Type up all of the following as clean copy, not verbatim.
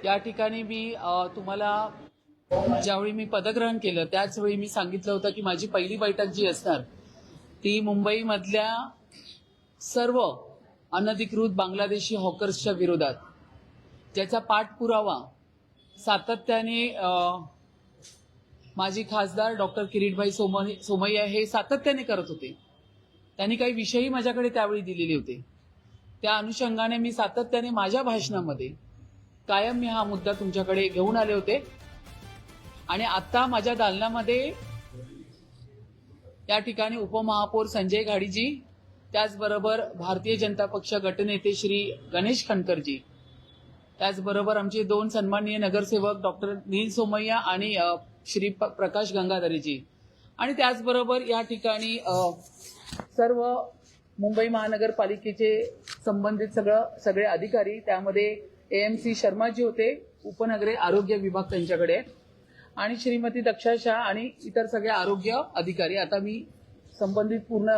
या ठिकाणी मी तुम्हाला ज्यावेळी मी पदग्रहण केलं त्याच वेळी मी सांगितलं होतं की माझी पहिली बैठक जी असणार ती मुंबईमधल्या सर्व अनधिकृत बांगलादेशी हॉकर्सच्या विरोधात, ज्याचा पाठपुरावा सातत्याने माजी खासदार डॉक्टर किरीटभाई सोमय्या हे सातत्याने करत होते. त्यांनी काही विषयही माझ्याकडे त्यावेळी दिलेले होते. त्या अनुषंगाने मी सातत्याने माझ्या भाषणामध्ये कायम मी हा मुद्दा तुमच्याकडे घेऊन आले होते. आणि आता माझ्या दालनामध्ये या ठिकाणी उपमहापौर संजय घाडीजी, त्याचबरोबर भारतीय जनता पक्ष गटनेते श्री गणेश खणकरजी, त्याचबरोबर आमचे दोन सन्माननीय नगरसेवक डॉक्टर नील सोमय्या आणि श्री प्रकाश गंगाधरेजी, आणि त्याचबरोबर या ठिकाणी सर्व मुंबई महानगरपालिकेचे संबंधित सगळे अधिकारी, त्यामध्ये एएमसी शर्माजी होते, उपनगरे आरोग्य विभाग त्यांच्याकडे, आणि श्रीमती दक्षा शाह आणि इतर सगळे आरोग्य अधिकारी. आता मी संबंधित पूर्ण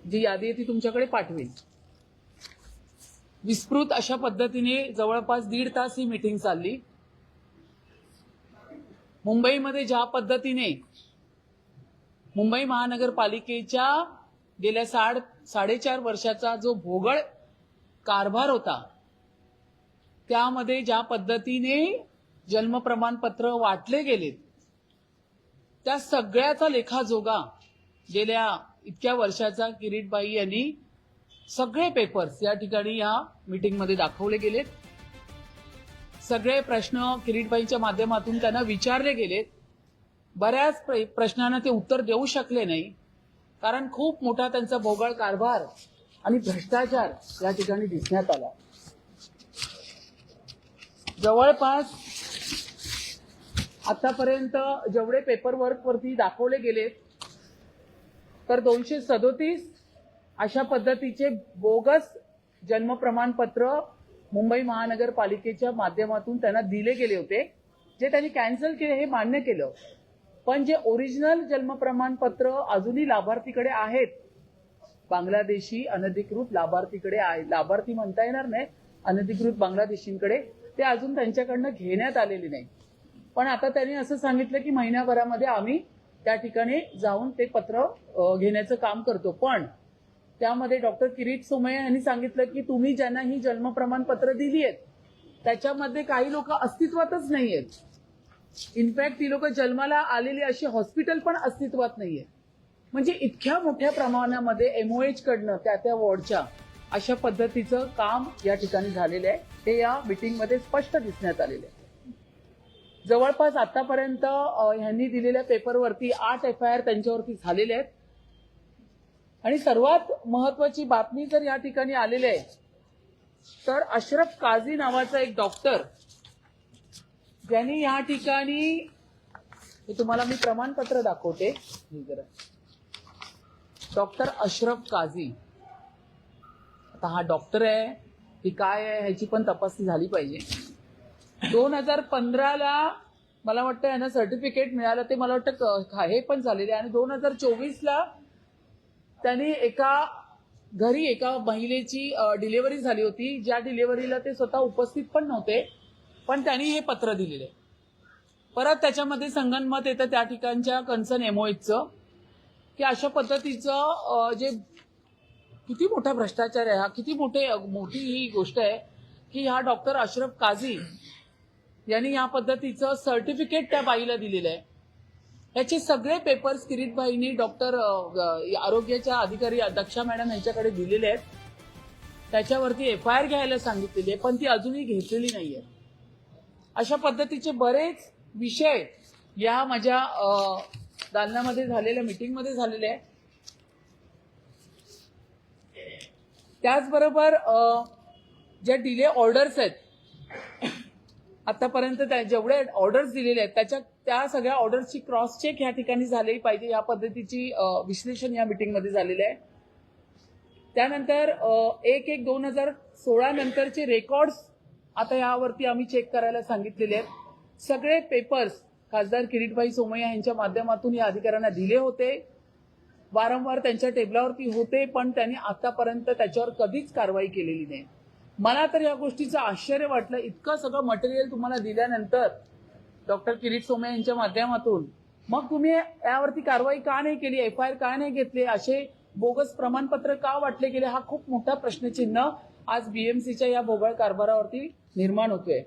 जी यादी आहे ती तुमच्याकडे पाठवेन. विस्तृत अशा पद्धतीने जवळपास 1.5 तास ही मीटिंग चालली. मुंबईमध्ये ज्या पद्धतीने मुंबई महानगरपालिकेच्या गेल्या 4.5 वर्षाचा जो भोगळ कारभार होता, त्यामध्ये ज्या पद्धतीने जन्म प्रमाणपत्र वाटले गेलेत, त्या सगळ्याचा लेखाजोगा गेल्या इतक्या वर्षाचा किरीटबाई यांनी सगळे पेपर्स या ठिकाणी या मीटिंगमध्ये दाखवले गेलेत. सगळे प्रश्न किरीटबाईंच्या माध्यमातून त्यांना विचारले गेलेत. बऱ्याच प्रश्नांना ते उत्तर देऊ शकले नाही, कारण खूप मोठा त्यांचा भोगळ कारभार आणि भ्रष्टाचार या ठिकाणी दिसण्यात आला. जवळपास आतापर्यंत जेवढे पेपर वर्क वरती दाखवले गेलेत, तर 237 अशा पद्धतीचे बोगस जन्म प्रमाणपत्र मुंबई महानगरपालिकेच्या माध्यमातून त्यांना दिले गेले होते, जे त्यांनी कॅन्सल केले हे मान्य केलं. पण जे ओरिजिनल जन्म प्रमाणपत्र अजूनही लाभार्थीकडे आहेत, बांगलादेशी अनधिकृत लाभार्थीकडे आहे, लाभार्थी म्हणता येणार नाही, अनधिकृत बांगलादेशींकडे, ते अजून त्यांच्याकडनं घेण्यात आलेले नाही. पण आता त्यांनी असं सांगितलं की महिन्याभरामध्ये आम्ही त्या ठिकाणी जाऊन ते पत्र घेण्याचं काम करतो. पण त्यामध्ये डॉक्टर किरीट सोमय्या यांनी सांगितलं की तुम्ही ज्यांना ही जन्म प्रमाणपत्र दिली आहेत त्याच्यामध्ये काही लोक अस्तित्वातच नाहीयेत. इनफॅक्ट ती लोक जन्माला आलेली अशी हॉस्पिटल पण अस्तित्वात नाहीये. म्हणजे इतक्या मोठ्या प्रमाणामध्ये एमओएच कडनं त्या वॉर्डच्या अशा पद्धतीचं काम या ठिकाणी झालेलं आहे, हे या मीटिंगमध्ये स्पष्ट दिसण्यात आलेलं आहे. जवळपास आतापर्यंत ह्यांनी दिलेल्या पेपरवरती 8 FIR त्यांच्यावरती झालेले आहेत. आणि सर्वात महत्वाची बातमी जर या ठिकाणी आलेली आहे, तर अशरफ काझी नावाचा एक डॉक्टर, ज्यांनी या ठिकाणी, हे तुम्हाला मी प्रमाणपत्र दाखवते, डॉक्टर अशरफ काझी. आता हा डॉक्टर आहे की काय आहे ह्याची पण तपासणी झाली पाहिजे. 2015ला मला वाटतं यांना सर्टिफिकेट मिळालं, ते मला वाटतं हे पण झालेले, आणि 2024ला त्यांनी घरी एका महिलेची डिलिव्हरी झाली होती, ज्या डिलिव्हरीला ते स्वतः उपस्थित पण नव्हते, पण त्यांनी हे पत्र दिलेले. परत त्याच्यामध्ये संगनमत येतं त्या ठिकाणच्या कन्सर्न एमओएचचं की अशा पद्धतीचं जे किती मोठा भ्रष्टाचार आहे हा, किती मोठी ही गोष्ट आहे की हा डॉक्टर अशरफ काझी यांनी या पद्धतीचं सर्टिफिकेट त्या बाईला दिलेलं आहे. याचे सगळे पेपर्स किरीटबाईंनी डॉक्टर आरोग्याच्या अधिकारी दक्षा मॅडम यांच्याकडे दिलेले आहेत. त्याच्यावरती FIR घ्यायला सांगितलेली आहे, पण ती अजूनही घेतलेली नाहीये. अशा पद्धतीचे बरेच विषय या माझ्या दालनामध्ये झालेल्या मीटिंगमध्ये झालेले आहे. त्याचबरोबर ज्या डिले ऑर्डर्स आहेत, आतापर्यंत जेवढे ऑर्डर्स दिलेले आहेत त्या सगळ्या ऑर्डर्सची क्रॉस चेक या ठिकाणी झाली पाहिजे, या पद्धतीची विश्लेषण या मीटिंगमध्ये झालेलं आहे. त्यानंतर 1/1/2016 नंतरचे रेकॉर्ड्स आता यावरती आम्ही चेक करायला सांगितलेले आहेत. सगळे पेपर्स खासदार किरीटभाई सोमय्या यांच्या माध्यमातून या अधिकाऱ्यांना दिले होते, वारंवार त्यांच्या टेबलावरती होते, पण त्यांनी आतापर्यंत त्याच्यावर कधीच कारवाई केलेली नाही. मला तर या गोष्टीचं आश्चर्य वाटलं, इतकं सगळं मटेरियल तुम्हाला दिल्यानंतर डॉक्टर किरीट सोमय यांच्या माध्यमातून मग तुम्ही यावरती कारवाई का नाही केली, FIR का नाही घेतली, असे बोगस प्रमाणपत्र का वाटले गेले, हा खूप मोठा प्रश्नचिन्ह आज BMCच्या या बोगळ कारभारावरती निर्माण होतोय.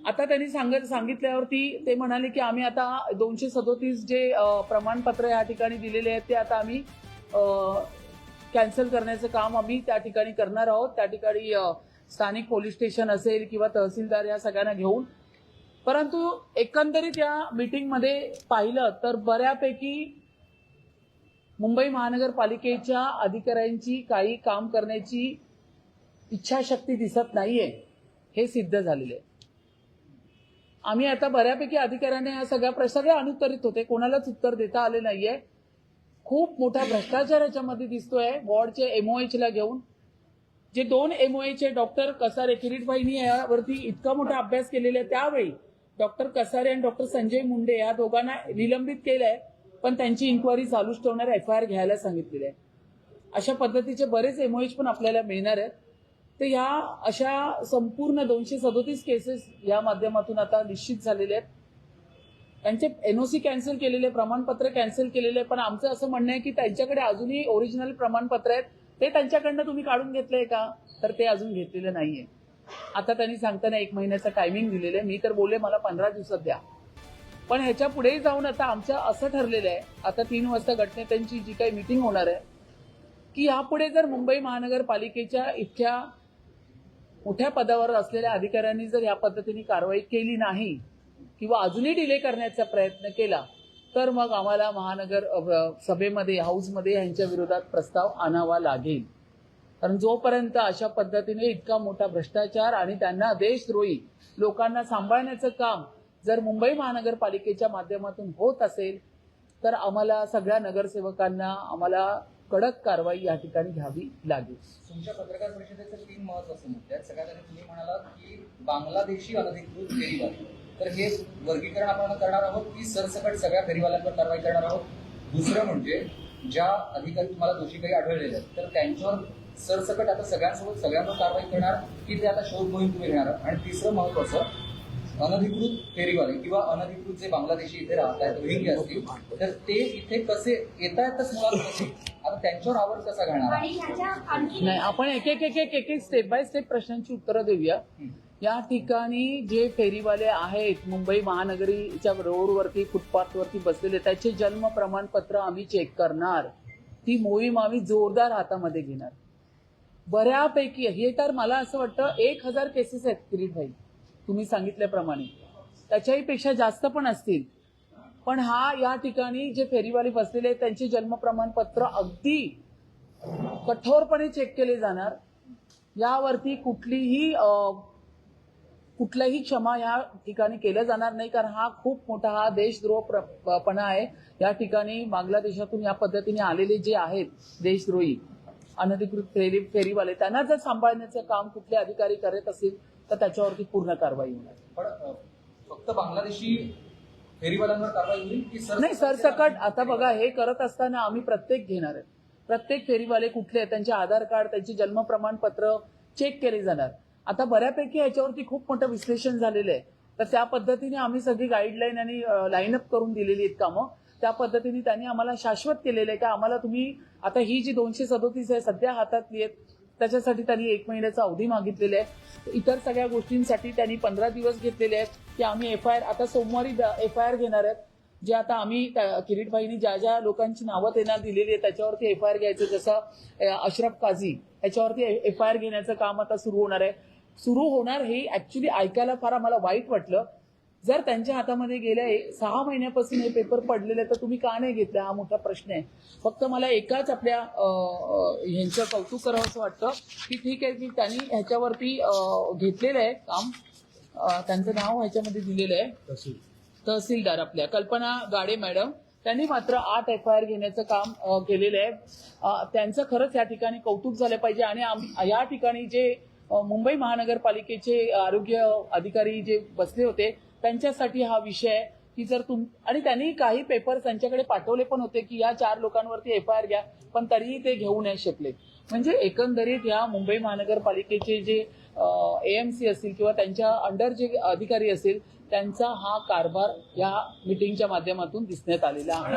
आता त्यांनी सांगितल्यावरती ते म्हणाले की आम्ही आता 237 जे प्रमाणपत्र या ठिकाणी दिलेले आहेत ते आता आम्ही कॅन्सल करण्याचं काम आम्ही त्या ठिकाणी करणार आहोत. त्या ठिकाणी स्थानिक पोलीस स्टेशन असेल किंवा तहसीलदार या सगळ्यांना घेऊन. परंतु एकंदरीत या मीटिंगमध्ये पाहिलं तर बऱ्यापैकी मुंबई महानगरपालिकेच्या अधिकाऱ्यांची काही काम करण्याची इच्छाशक्ती दिसत नाहीये, हे सिद्ध झालेले आहे. आम्ही आता बऱ्यापैकी अधिकाऱ्यांना या सगळे अनुत्तरित होते, कोणालाच उत्तर देता आले नाहीये. खूप मोठा भ्रष्टाचार याच्यामध्ये दिसतोय. वॉर्डचे MOH ला घेऊन जे 2 MOH डॉक्टर कसारे, किरीटभाईंनी यावरती इतका मोठा अभ्यास केलेला आहे, त्यावेळी डॉक्टर कसारे आणि डॉक्टर संजय मुंडे या दोघांना निलंबित केलंय, पण त्यांची इन्क्वायरी चालूच ठेवणार, FIR घ्यायला सांगितलेले आहे. अशा पद्धतीचे बरेच MOH पण आपल्याला मिळणार आहेत. तर ह्या अशा संपूर्ण 237 केसेस या माध्यमातून आता निश्चित झालेले आहेत. त्यांचे NOC कॅन्सल केलेले, प्रमाणपत्र कॅन्सल केलेले, पण आमचं असं म्हणणं आहे की त्यांच्याकडे अजूनही ओरिजिनल प्रमाणपत्र आहेत, ते त्यांच्याकडनं तुम्ही काढून घेतलंय का, तर ते अजून घेतलेलं नाहीये. आता त्यांनी सांगताना 1 महिन्याचं टायमिंग दिलेलं आहे. मी तर बोलले मला 15 दिवसात द्या, पण ह्याच्या पुढेही जाऊन आता आमचं असं ठरलेलं आहे, आता 3 वाजता गटनेत्यांची जी काही मीटिंग होणार आहे, की यापुढे जर मुंबई महानगरपालिकेच्या इतक्या मोठ्या पदावर असलेल्या अधिकाऱ्यांनी जर या पद्धतीने कारवाई केली नाही किंवा अजूनही डिले करण्याचा प्रयत्न केला, तर मग आम्हाला महानगर सभेमध्ये, हाऊसमध्ये यांच्या विरोधात प्रस्ताव आणावा लागेल. कारण जोपर्यंत अशा पद्धतीने इतका मोठा भ्रष्टाचार आणि त्यांना देशद्रोही लोकांना सांभाळण्याचं काम जर मुंबई महानगरपालिकेच्या माध्यमातून होत असेल, तर आम्हाला सगळ्या नगरसेवकांना आम्हाला कडक कारवाई या ठिकाणी घ्यावी लागेल. तुमच्या पत्रकार परिषदेचे 3 महत्त्वाचे मुद्दे आहेत. सगळ्यात आधी तुम्ही म्हणालात की बांगलादेशी अनधिकृत फेरीवाले, तर हे वर्गीकरण आपण करणार आहोत की सरसकट सगळ्या फेरीवाल्यांवर कारवाई करणार आहोत. दुसरं म्हणजे ज्या अधिकारी तुम्हाला दोषी काही आढळलेले आहेत, तर त्यांच्यावर सरसकट आता सगळ्यांवर कारवाई करणार की ते आता शोध मोहीम तुम्ही घेणार. आणि तिसरं महत्त्वाचं, अनधिकृत फेरीवाले किंवा अनधिकृत जे बांगलादेशी इथे राहत आहेत, रोहिंग्या असतील, तर ते इथे कसे येत आहेतच मुळात कसे, आता त्यांच्यावर आवर कसा घालणार? नाही, आपण एक स्टेप बाय स्टेप प्रश्नांची उत्तरं देऊया. या ठिकाणी जे फेरीवाले आहेत मुंबई महानगरीच्या रोडवरती, फुटपाथवरती बसलेले, त्याचे जन्म प्रमाणपत्र आम्ही चेक करणार. ती मोहीम आम्ही जोरदार हातामध्ये घेणार. बऱ्यापैकी हे तर मला असं वाटतं 1000 केसेस आहेत किरीटभाई, तुम्ही सांगितल्याप्रमाणे, त्याच्याही पेक्षा जास्त पण असतील. पण या ठिकाणी जे फेरीवाले बसलेले आहेत त्यांचे जन्म प्रमाणपत्र अगदी कठोरपणे चेक केले जाणार. यावरती कुठलाही क्षमा या ठिकाणी केलं जाणार नाही, कारण हा खूप मोठा हा देशद्रोहपणा आहे. या ठिकाणी बांगलादेशातून या पद्धतीने आलेले जे आहेत देशद्रोही अनधिकृत फेरीवाले, त्यांना जर सांभाळण्याचं काम कुठले अधिकारी करत असतील तर त्याच्यावरती पूर्ण कारवाई होणार. पण फक्त बांगलादेशी फेरीवाल्यांवर कारवाई होईल की नाही, सरसकट. आता बघा, हे करत असताना आम्ही प्रत्येक घेणार आहे. प्रत्येक फेरीवाले कुठले, त्यांचे आधार कार्ड, त्यांचे जन्म प्रमाणपत्र चेक केले जाणार. आता बऱ्यापैकी ह्याच्यावरती खूप मोठं विश्लेषण झालेलं आहे, तर त्या पद्धतीने आम्ही सगळी गाईडलाईन आणि लाईनअप करून दिलेली आहेत कामं. त्या पद्धतीने त्यांनी आम्हाला शाश्वत केलेलं आहे की आम्हाला तुम्ही आता ही जी 237 आहे सध्या हातातली आहेत, त्याच्यासाठी त्यांनी 1 महिन्याचा अवधी मागितलेला आहे. इतर सगळ्या गोष्टींसाठी त्यांनी 15 दिवस घेतलेले आहेत की आम्ही FIR आता सोमवारी FIR घेणार आहेत. जे आता आम्ही किरीटभाईंनी ज्या लोकांची नावं त्यांना दिलेली आहेत त्याच्यावरती FIR घ्यायचं, जसं अशरफ काझी, याच्यावरती FIR घेण्याचं काम आता सुरू होणार आहे. सुरू होणार हे ऍक्च्युली ऐकायला फार आम्हाला वाईट वाटलं. जर त्यांच्या हातामध्ये गेल्या 6 महिन्यापासून हे पेपर पडलेले तर तुम्ही का नाही घेतले, हा मोठा प्रश्न आहे. फक्त मला एकाच आपल्या ह्यांचं कौतुक करावं असं वाटतं की ठीक आहे की त्यांनी ह्याच्यावरती घेतलेलं आहे काम. त्यांचं नाव ह्याच्यामध्ये दिलेलं आहे, तहसीलदार आपल्या कल्पना गाडे मॅडम, त्यांनी मात्र 8 FIR घेण्याचं काम केलेलं आहे. त्यांचं खरंच या ठिकाणी कौतुक झालं पाहिजे. आणि या ठिकाणी जे मुंबई महानगरपालिकेचे आरोग्य अधिकारी जे बसले होते त्यांच्यासाठी हा विषय की जर आणि त्यांनी काही पेपर्स त्यांच्याकडे पाठवले पण होते की या 4 लोकांवरती FIR घ्या, पण तरीही ते घेऊ नाही शकले. म्हणजे एकंदरीत या मुंबई महानगरपालिकेचे जे AMC असतील किंवा त्यांच्या अंडर जे अधिकारी असतील त्यांचा हा कारभार या मिटिंगच्या माध्यमातून दिसण्यात आलेला आहे.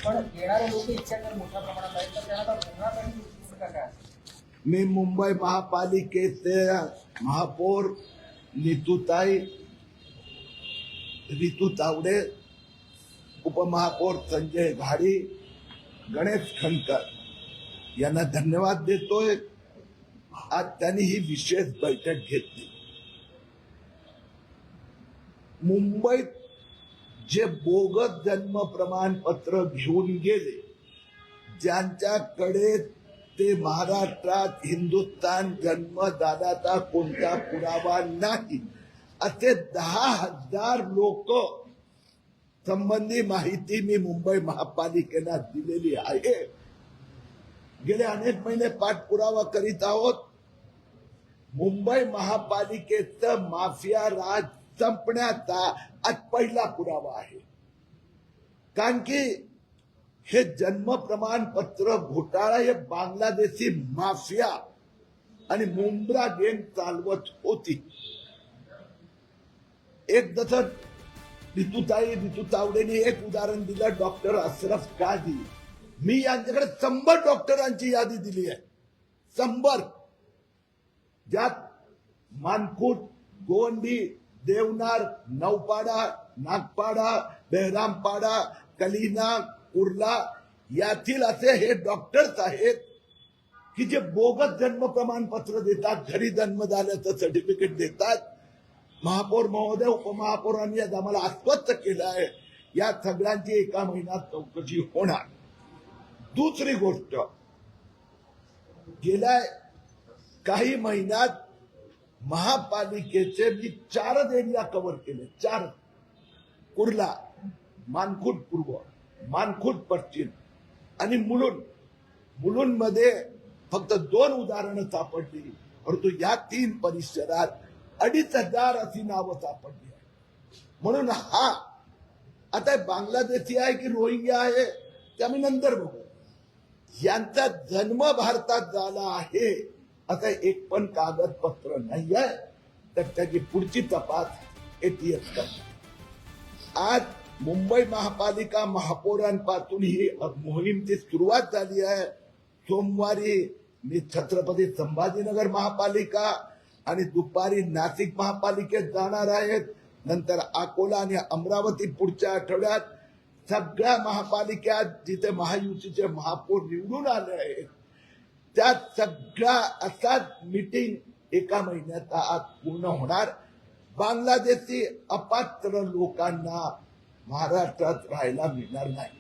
पण येणारे लोक इतक्या मोठ्या प्रमाणात आहेत तर त्यांना होणार नाही भूमिका काय असेल? मी मुंबई महापालिकेचे महापौर रितू तावडे, उपमहापौर संजय घाडी, गणेश खनकर यांना धन्यवाद देतोय. आज त्यांनी ही विशेष बैठक घेतली. मुंबईत जे बोगस जन्म प्रमाणपत्र घेऊन गेले, ज्यांच्याकडे ते महाराष्ट्रात हिंदुस्थान जन्मदानाचा कोणता पुरावा नाही, असे 10,000 लोक संबंधी माहिती मी मुंबई महापालिकेला दिलेली आहे. गेले अनेक महिने पाठपुरावा करीत आहोत. मुंबई महापालिकेचं माफिया राज संपण्याचा आज पहिला पुरावा आहे. कारण की हे जन्म प्रमाणपत्र घोटाळा हे बांगलादेशी माफिया आणि मुंब्रा गँग चालवत होती. एक जसं रितू तावडेने एक उदाहरण दिलं, डॉक्टर अशरफ काझी. मी यांच्याकडे 100 डॉक्टरांची यादी दिली आहे. 100, ज्यात मानखुट, गोवंडी, देवनार, नौपाडा, नागपाडा, बेहरामपाडा, कलिना, कुर्ला यातील असे हे डॉक्टर्स आहेत की जे बोगस जन्म प्रमाणपत्र देतात, घरी जन्म झाल्याचं सर्टिफिकेट देतात. महापौर महोदय, उपमहापौरांनी आज आम्हाला आश्वस्त केलं आहे या सगळ्यांची एका महिन्यात चौकशी होणार. दुसरी गोष्ट, गेल्या काही महिन्यात महापालिकेचे मी 4 एरिया कव्हर केले. 4, कुर्ला, मानखुट पूर्व, मानखुट पश्चिम आणि मुलुंड मध्ये फक्त 2 उदाहरणं सापडली, परंतु या 3 परिसरात 2,500 अशी नावं सापडली. म्हणून हा आता बांगलादेशी आहे की रोहिंग्या आहे ते आम्ही नंतर बघू. यांचा जन्म भारतात झाला आहे आता एक पण कागदपत्र नाही आहे, तर त्याची पुढची तपास ATS करणार. आज मुंबई महापालिका महापौरांपासून ही मोहीमची सुरुवात झाली आहे. सोमवारी मी छत्रपती संभाजीनगर महापालिका आणि दुपारी नाशिक महापालिकेत जाणार आहेत. नंतर अकोला आणि अमरावती पुढच्या आठवड्यात. सगळ्या महापालिकेत जिथे महायुतीचे महापौर निवडून आले आहेत त्या सगळ्या असाच मीटिंग एका महिन्याचा आज पूर्ण होणार. बांगलादेशी अपात्र लोकांना महाराष्ट्रात राहायला मिळणार नाही.